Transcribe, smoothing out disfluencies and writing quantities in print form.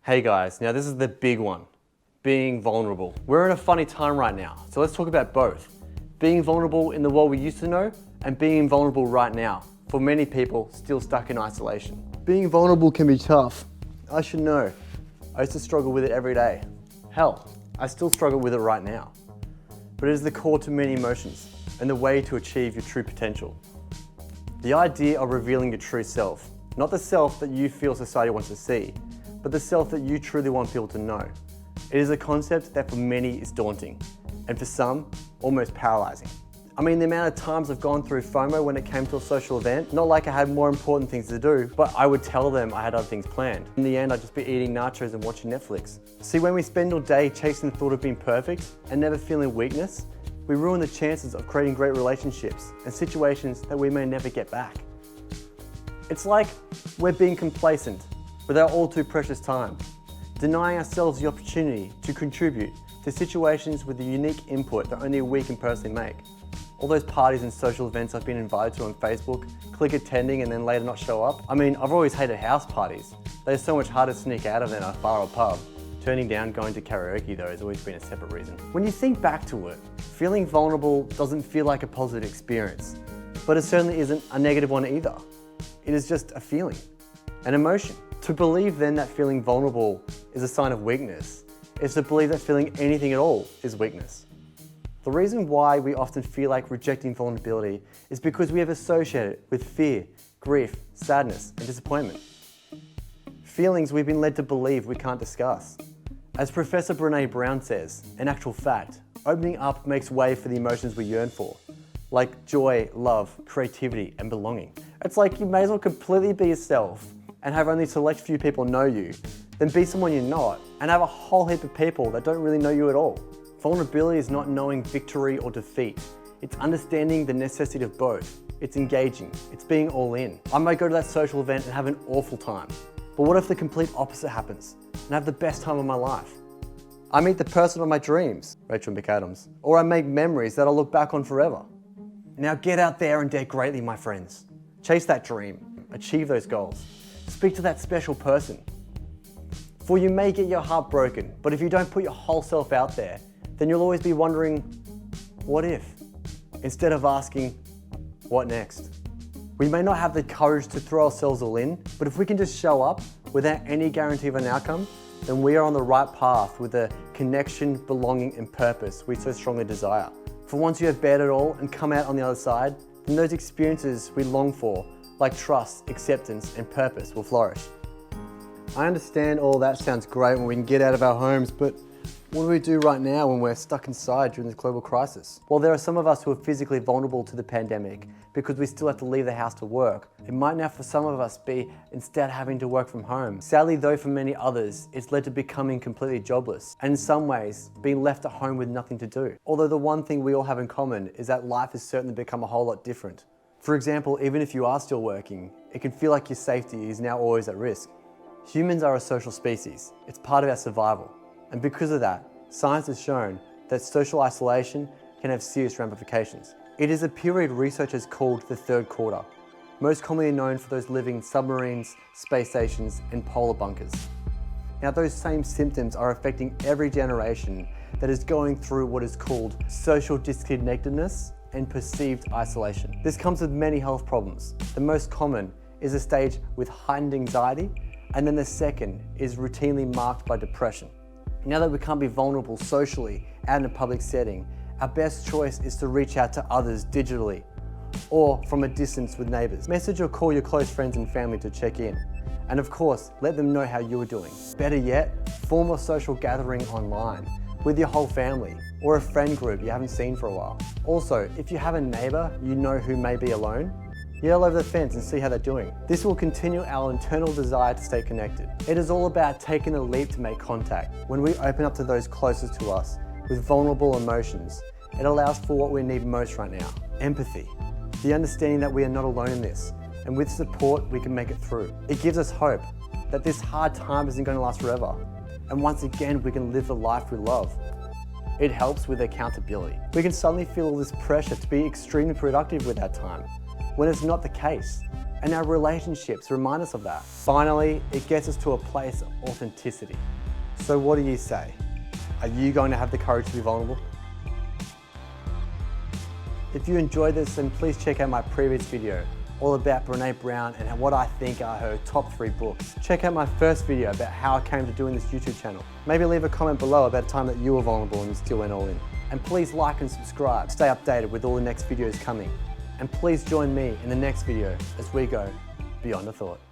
Hey guys, now this is the big one, being vulnerable. We're in a funny time right now, so let's talk about both. Being vulnerable in the world we used to know and being vulnerable right now, for many people still stuck in isolation. Being vulnerable can be tough. I should know. I used to struggle with it every day. Hell, I still struggle with it right now. But it is the core to many emotions and the way to achieve your true potential. The idea of revealing your true self, not the self that you feel society wants to see, but the self that you truly want people to know. It is a concept that for many is daunting, and for some, almost paralyzing. I mean, the amount of times I've gone through FOMO when it came to a social event, not like I had more important things to do, but I would tell them I had other things planned. In the end, I'd just be eating nachos and watching Netflix. See, when we spend all day chasing the thought of being perfect and never feeling weakness, we ruin the chances of creating great relationships and situations that we may never get back. It's like we're being complacent with our all too precious time, denying ourselves the opportunity to contribute to situations with the unique input that only we can personally make. All those parties and social events I've been invited to on Facebook, click attending and then later not show up. I mean, I've always hated house parties. They're so much harder to sneak out of than a bar or pub. Turning down going to karaoke though has always been a separate reason. When you think back to it, feeling vulnerable doesn't feel like a positive experience, but it certainly isn't a negative one either. It is just a feeling, an emotion. To believe then that feeling vulnerable is a sign of weakness is to believe that feeling anything at all is weakness. The reason why we often feel like rejecting vulnerability is because we have associated it with fear, grief, sadness, and disappointment. Feelings we've been led to believe we can't discuss. As Professor Brené Brown says, in actual fact, opening up makes way for the emotions we yearn for, like joy, love, creativity, and belonging. It's like you may as well completely be yourself and have only select few people know you, than be someone you're not and have a whole heap of people that don't really know you at all. Vulnerability is not knowing victory or defeat. It's understanding the necessity of both. It's engaging. It's being all in. I might go to that social event and have an awful time. But what if the complete opposite happens and I have the best time of my life? I meet the person of my dreams, Rachel McAdams, or I make memories that I'll look back on forever. Now get out there and dare greatly, my friends. Chase that dream. Achieve those goals. Speak to that special person. For you may get your heart broken, but if you don't put your whole self out there, then you'll always be wondering, what if? Instead of asking, what next? We may not have the courage to throw ourselves all in, but if we can just show up without any guarantee of an outcome, then we are on the right path with the connection, belonging, and purpose we so strongly desire. For once you have bared it all and come out on the other side, then those experiences we long for, like trust, acceptance, and purpose, will flourish. I understand all that sounds great when we can get out of our homes, but what do we do right now when we're stuck inside during this global crisis? Well, there are some of us who are physically vulnerable to the pandemic because we still have to leave the house to work. It might now for some of us be instead having to work from home. Sadly though, for many others, it's led to becoming completely jobless and in some ways being left at home with nothing to do. Although the one thing we all have in common is that life has certainly become a whole lot different. For example, even if you are still working, it can feel like your safety is now always at risk. Humans are a social species. It's part of our survival. And because of that, science has shown that social isolation can have serious ramifications. It is a period researchers called the third quarter, most commonly known for those living in submarines, space stations, and polar bunkers. Now, those same symptoms are affecting every generation that is going through what is called social disconnectedness and perceived isolation. This comes with many health problems. The most common is a stage with heightened anxiety, and then the second is routinely marked by depression. Now that we can't be vulnerable socially out in a public setting, our best choice is to reach out to others digitally or from a distance with neighbors. Message or call your close friends and family to check in. And of course, let them know how you're doing. Better yet, form a social gathering online with your whole family or a friend group you haven't seen for a while. Also, if you have a neighbor you know who may be alone, yell over the fence and see how they're doing. This will continue our internal desire to stay connected. It is all about taking the leap to make contact. When we open up to those closest to us with vulnerable emotions, it allows for what we need most right now, empathy. The understanding that we are not alone in this, and with support we can make it through. It gives us hope that this hard time isn't going to last forever, and once again we can live the life we love. It helps with accountability. We can suddenly feel all this pressure to be extremely productive with our time, when it's not the case. And our relationships remind us of that. Finally, it gets us to a place of authenticity. So what do you say? Are you going to have the courage to be vulnerable? If you enjoyed this, then please check out my previous video all about Brené Brown and what I think are her top 3 books. Check out my first video about how I came to doing this YouTube channel. Maybe leave a comment below about a time that you were vulnerable and you still went all in. And please like and subscribe. Stay updated with all the next videos coming. And please join me in the next video as we go beyond the thought.